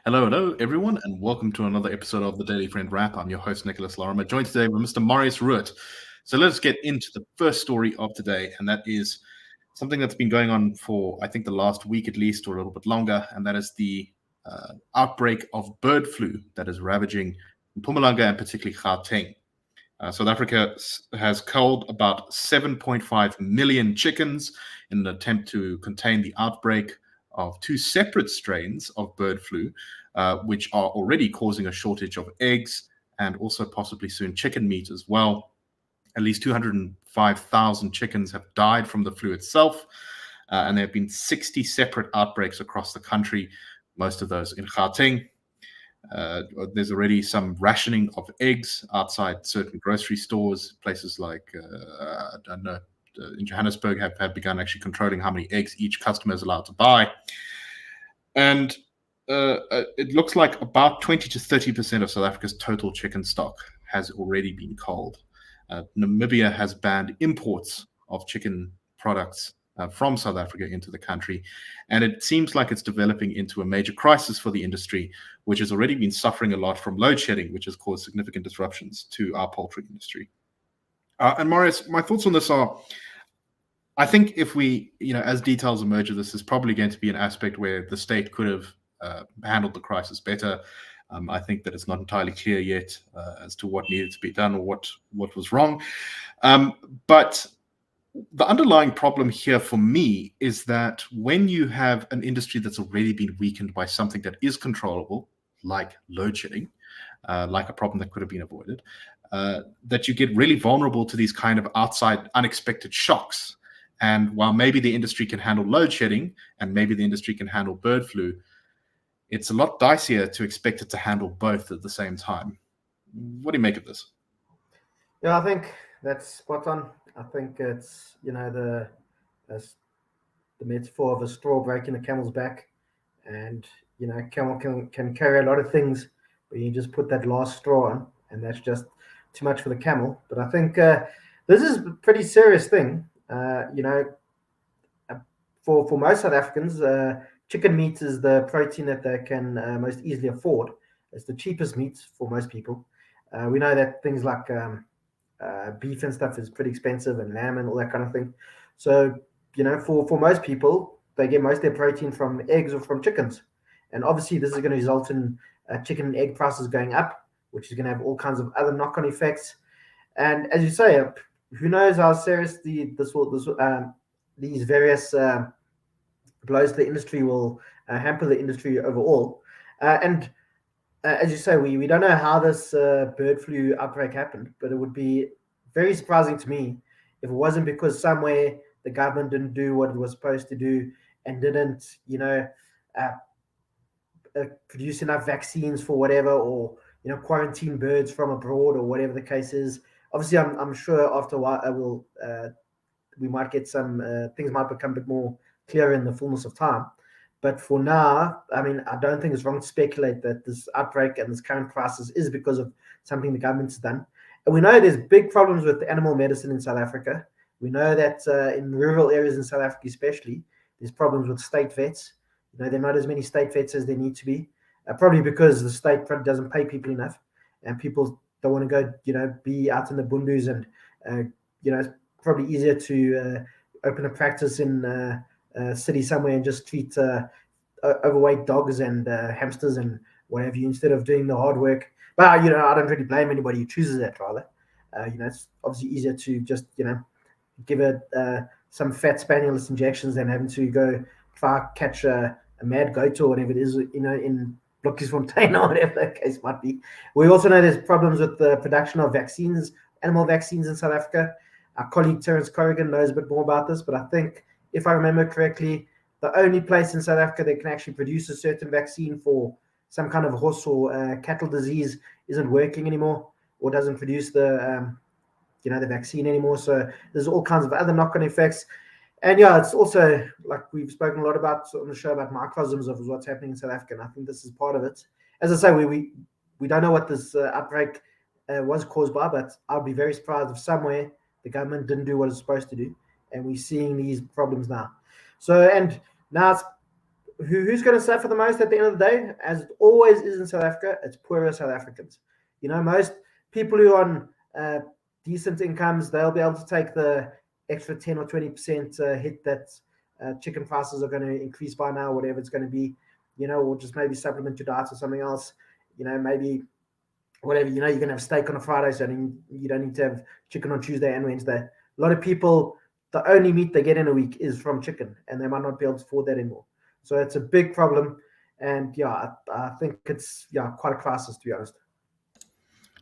Hello, everyone, and welcome to another episode of the Daily Friend Wrap. I'm your host, Nicholas Lorimer, joined today by Mr. Marius Roodt. So let's get into the first story of today, and that is something that's been going on for, I think, the last week at least, or a little bit longer, and that is the outbreak of bird flu that is ravaging Mpumalanga and particularly Gauteng. South Africa has culled about 7.5 million chickens in an attempt to contain the outbreak of two separate strains of bird flu, which are already causing a shortage of eggs and also possibly soon chicken meat as well. At least 205,000 chickens have died from the flu itself, and there have been 60 separate outbreaks across the country, most of those in Gauteng. There's already some rationing of eggs outside certain grocery stores. Places like, I don't know, in Johannesburg have begun actually controlling how many eggs each customer is allowed to buy. And it looks like about 20 to 30% of South Africa's total chicken stock has already been culled. Namibia has banned imports of chicken products from South Africa into the country. And it seems like it's developing into a major crisis for the industry, which has already been suffering a lot from load shedding, which has caused significant disruptions to our poultry industry. And Marius, my thoughts on this are, I think if we, as details emerge of this, is probably going to be an aspect where the state could have handled the crisis better. I think that it's not entirely clear yet as to what needed to be done or what was wrong. But the underlying problem here for me is that when you have an industry that's already been weakened by something that is controllable, like load shedding, like a problem that could have been avoided, that you get really vulnerable to these kind of outside unexpected shocks. And while maybe the industry can handle load shedding and maybe the industry can handle bird flu, it's a lot dicier to expect it to handle both at the same time. What do you make of this? Yeah, I think that's spot on. I think it's, the metaphor of a straw breaking a camel's back. And, camel can carry a lot of things, but you just put that last straw on, and that's just too much for the camel. But I think this is a pretty serious thing. For most South Africans, chicken meat is the protein that they can most easily afford. It's the cheapest meat for most people. We know that things like beef and stuff is pretty expensive, and lamb and all that kind of thing. So, for most people, they get most of their protein from eggs or from chickens. And obviously, this is going to result in chicken and egg prices going up, which is going to have all kinds of other knock-on effects. And as you say, who knows how serious these various blows to the industry will hamper the industry overall. And as you say, we don't know how this bird flu outbreak happened, but it would be very surprising to me if it wasn't because somewhere the government didn't do what it was supposed to do and didn't, produce enough vaccines for whatever, or quarantine birds from abroad, or whatever the case is. Obviously, I'm sure after a while we might get some things might become a bit more clear in the fullness of time. But for now, I mean, I don't think it's wrong to speculate that this outbreak and this current crisis is because of something the government's done. And we know there's big problems with animal medicine in South Africa. We know that in rural areas in South Africa especially, there's problems with state vets. There are not as many state vets as there need to be, probably because the state probably doesn't pay people enough, and people don't want to go, be out in the bundus, and, it's probably easier to open a practice in a city somewhere and just treat overweight dogs and hamsters and what have you, instead of doing the hard work. But, I don't really blame anybody who chooses that, rather. It's obviously easier to just, give it some fat spanielist injections than having to go try catch a mad goat or whatever it is, in Blokkiesfontein or whatever the case might be. We also know there's problems with the production of vaccines, animal vaccines in South Africa. Our colleague Terence Corrigan knows a bit more about this, but I think, if I remember correctly, the only place in South Africa that can actually produce a certain vaccine for some kind of horse or cattle disease isn't working anymore, or doesn't produce the vaccine anymore. So there's all kinds of other knock-on effects. And yeah, it's also, like we've spoken a lot about on the show, about microcosms of what's happening in South Africa, and I think this is part of it. As I say, we don't know what this outbreak was caused by, but I'd be very surprised if somewhere the government didn't do what it's supposed to do, and we're seeing these problems now. So, and now it's who's going to suffer the most at the end of the day? As it always is in South Africa, it's poorer South Africans. Most people who are on decent incomes, they'll be able to take the extra 10 or 20% hit that chicken prices are going to increase by now, whatever it's going to be, or just maybe supplement your diet or something else, maybe whatever, you're going to have steak on a Friday, so you don't need to have chicken on Tuesday and Wednesday. A lot of people, the only meat they get in a week is from chicken, and they might not be able to afford that anymore. So it's a big problem. And I think it's quite a crisis, to be honest.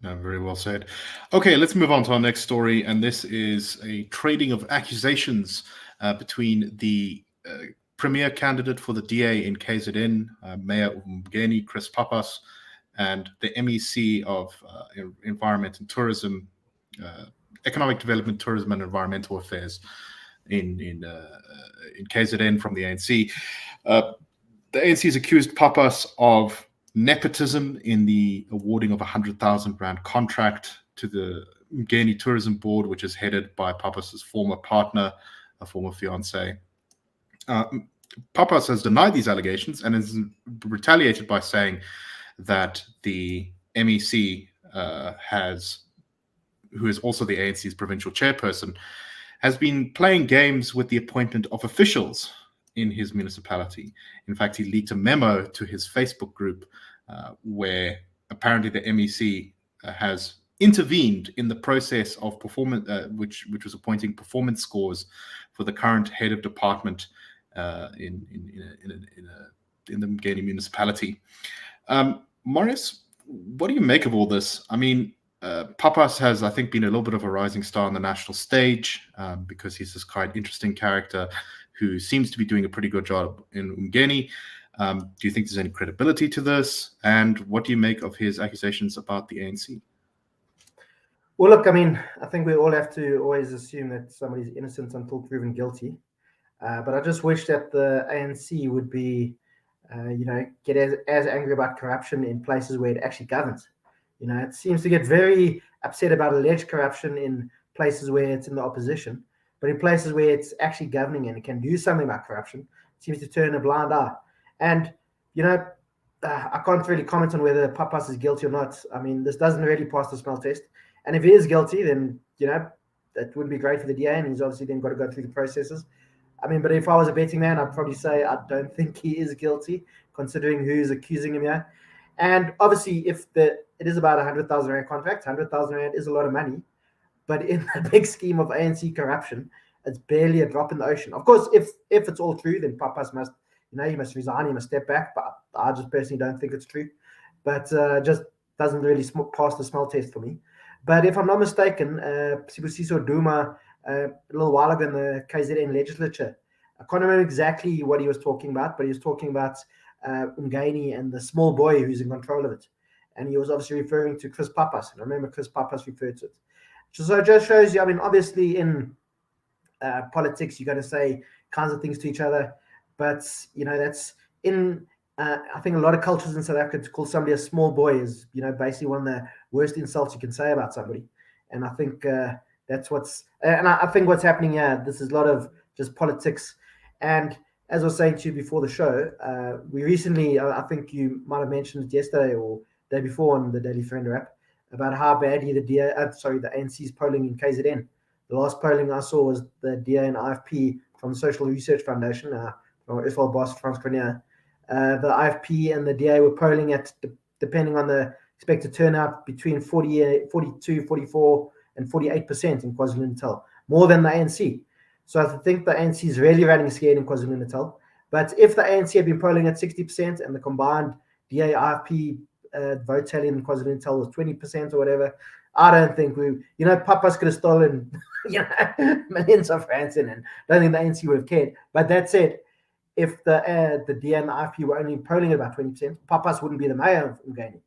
No, very well said. Okay, let's move on to our next story. And this is a trading of accusations between the premier candidate for the DA in KZN, Mayor Umgeni, Chris Pappas, and the MEC of Environment and Tourism, Economic Development, Tourism and Environmental Affairs in KZN from the ANC. The ANC has accused Pappas of nepotism in the awarding of a 100,000 rand contract to the Umgeni Tourism Board, which is headed by Pappas's former partner, a former fiancé. Pappas has denied these allegations and has retaliated by saying that the MEC who is also the ANC's provincial chairperson, has been playing games with the appointment of officials in his municipality. In fact, he leaked a memo to his Facebook group where apparently the MEC has intervened in the process of performance, which was appointing performance scores for the current head of department in the Umgeni municipality. Marius, what do you make of all this? I mean, Pappas has, I think, been a little bit of a rising star on the national stage because he's this quite interesting character who seems to be doing a pretty good job in Umgeni. Do you think there's any credibility to this? And what do you make of his accusations about the ANC? Well, look, I mean, I think we all have to always assume that somebody's innocent until proven guilty. But I just wish that the ANC would be, get as angry about corruption in places where it actually governs. It seems to get very upset about alleged corruption in places where it's in the opposition, but in places where it's actually governing and it can do something about corruption, it seems to turn a blind eye. And, I can't really comment on whether Pappas is guilty or not. I mean, this doesn't really pass the smell test. And if he is guilty, then, that wouldn't be great for the DA, and he's obviously then got to go through the processes. I mean, but if I was a betting man, I'd probably say I don't think he is guilty, considering who's accusing him here. And obviously, if it is about 100,000 rand contract, 100,000 rand is a lot of money. But in the big scheme of ANC corruption, it's barely a drop in the ocean. Of course, if it's all true, then Pappas must, he must resign, he must step back. But I just personally don't think it's true. But just doesn't really pass the smell test for me. But if I'm not mistaken, Sibusiso Duma, a little while ago in the KZN legislature, I can't remember exactly what he was talking about, but he was talking about Umgeni and the small boy who's in control of it. And he was obviously referring to Chris Pappas. And I remember Chris Pappas referred to it. So it just shows you, I mean, obviously in politics, you're going to say kinds of things to each other. But, that's in, I think a lot of cultures in South Africa, to call somebody a small boy is, basically one of the worst insults you can say about somebody. And I think that's I think what's happening here, this is a lot of just politics. And as I was saying to you before the show, we recently, I think you might have mentioned it yesterday or day before on the Daily Friend Wrap, about how badly the ANC's polling in KZN. The last polling I saw was the DA and IFP from the Social Research Foundation, from Israel boss France Grenier. The IFP and the DA were polling at, depending on the expected turnout, between 42, 44, and 48% in KwaZulu-Natal, more than the ANC. So I think the ANC is really running scared in KwaZulu-Natal. But if the ANC had been polling at 60% and the combined DA IFP vote tally in KwaZulu-Natal was 20% or whatever, I don't think Pappas could have stolen millions of rands in, and I don't think the ANC would have cared. But that said, if the DA and the IFP were only polling at about 20%, Pappas wouldn't be the mayor of Umgeni,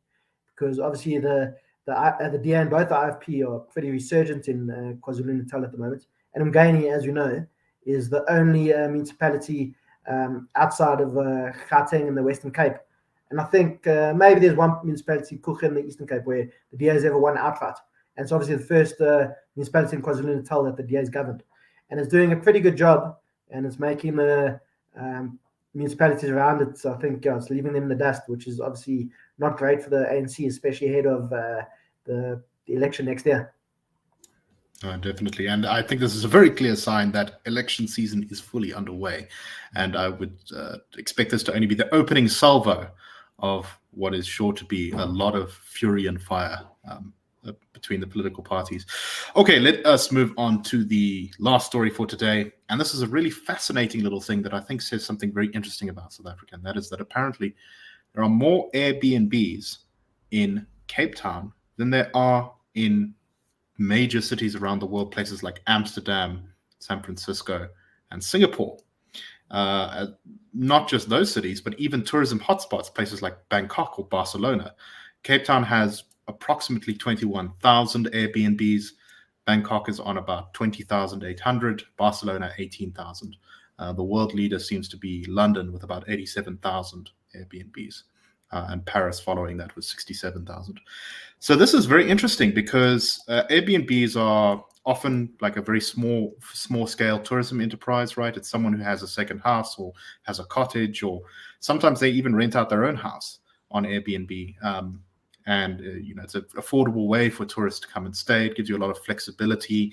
because obviously the DA and both the IFP are pretty resurgent in KwaZulu-Natal at the moment. And Umgeni, as you know, is the only municipality outside of Gauteng in the Western Cape. And I think maybe there's one municipality, Kuchen, in the Eastern Cape, where the DA has ever won outright. And it's obviously the first municipality in KwaZulu-Natal that the DA has governed. And it's doing a pretty good job. and it's making the municipalities around it, I think, it's leaving them in the dust, which is obviously not great for the ANC, especially ahead of the election next year. Definitely. And I think this is a very clear sign that election season is fully underway. And I would expect this to only be the opening salvo of what is sure to be a lot of fury and fire between the political parties. Okay, let us move on to the last story for today. And this is a really fascinating little thing that I think says something very interesting about South Africa. And that is that apparently there are more Airbnbs in Cape Town than there are in major cities around the world, places like Amsterdam, San Francisco, and Singapore. Not just those cities, but even tourism hotspots, places like Bangkok or Barcelona. Cape Town has approximately 21,000 Airbnbs. Bangkok is on about 20,800, Barcelona 18,000. The world leader seems to be London with about 87,000 Airbnbs, and Paris following that with 67,000. So this is very interesting because Airbnbs are often like a very small scale tourism enterprise, right? It's someone who has a second house or has a cottage, or sometimes they even rent out their own house on Airbnb. It's an affordable way for tourists to come and stay. It gives you a lot of flexibility.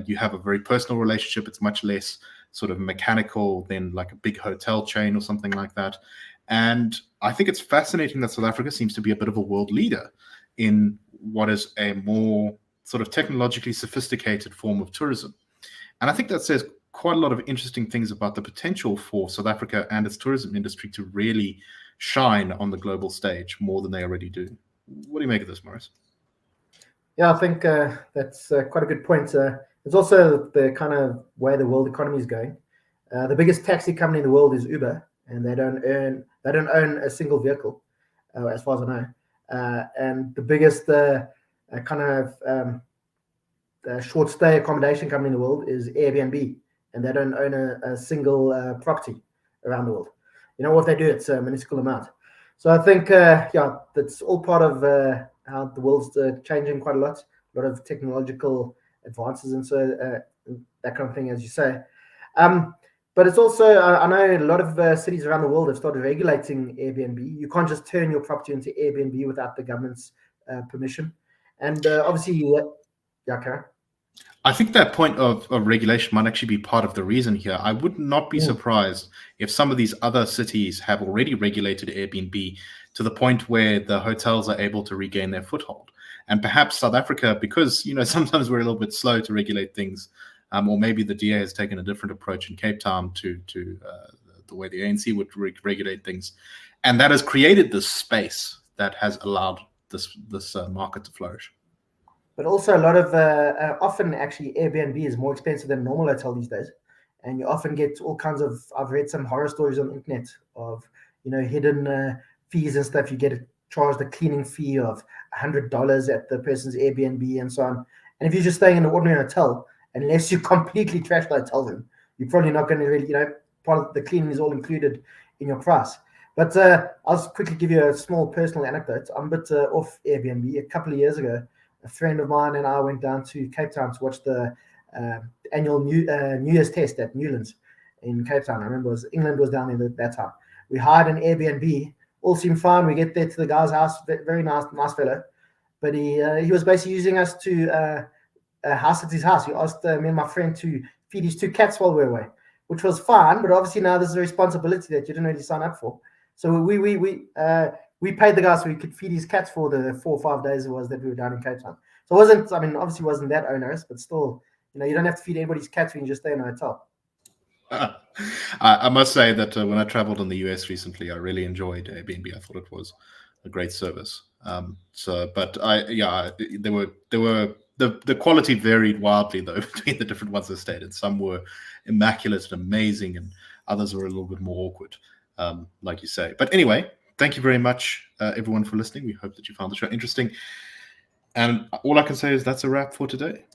You have a very personal relationship. It's much less sort of mechanical than like a big hotel chain or something like that. And I think it's fascinating that South Africa seems to be a bit of a world leader in what is a more sort of technologically sophisticated form of tourism. And I think that says quite a lot of interesting things about the potential for South Africa and its tourism industry to really shine on the global stage more than they already do. What do you make of this, Marius? Yeah, I think that's quite a good point. It's also the kind of way the world economy is going. The biggest taxi company in the world is Uber, and they don't own a single vehicle, as far as I know. And the biggest short stay accommodation company in the world is Airbnb, and they don't own a single property around the world. You know what they do? It's a minuscule amount. So I think that's all part of how the world's changing quite a lot of technological advances, and so that kind of thing, as you say. But it's also, I know a lot of cities around the world have started regulating Airbnb. You can't just turn your property into Airbnb without the government's permission. And obviously, Karen? I think that point of regulation might actually be part of the reason here. I would not be surprised if some of these other cities have already regulated Airbnb to the point where the hotels are able to regain their foothold. And perhaps South Africa, because sometimes we're a little bit slow to regulate things, or maybe the DA has taken a different approach in Cape Town to the way the ANC would regulate things, and that has created this space that has allowed this market to flourish. But also a lot of often actually Airbnb is more expensive than a normal hotel these days, and you often get all kinds of. I've read some horror stories on the internet of hidden fees and stuff. You get charged a cleaning fee of $100 at the person's Airbnb and so on. And if you're just staying in an ordinary hotel, unless you completely trash the hotel room, you're probably not going to really, part of the cleaning is all included in your price. But I'll just quickly give you a small personal anecdote. I'm a bit off Airbnb. A couple of years ago, a friend of mine and I went down to Cape Town to watch the annual New Year's test at Newlands in Cape Town. I remember England was down there that time. We hired an Airbnb. All seemed fine. We get there to the guy's house, very nice fellow. But he was basically using us to house at his house. He asked me and my friend to feed his two cats while we were away, which was fine. But obviously now this is a responsibility that you didn't really sign up for. So we paid the guy so we could feed his cats for the 4 or 5 days it was that we were down in Cape Town. So obviously wasn't that onerous, but still, you don't have to feed anybody's cats when you just stay in a hotel. I must say that when I traveled in the US recently, I really enjoyed Airbnb. I thought it was a great service. The quality varied wildly though between the different ones I stayed in. Some were immaculate and amazing, and others were a little bit more awkward, like you say. But anyway, thank you very much, everyone, for listening. We hope that you found the show interesting. And all I can say is that's a wrap for today.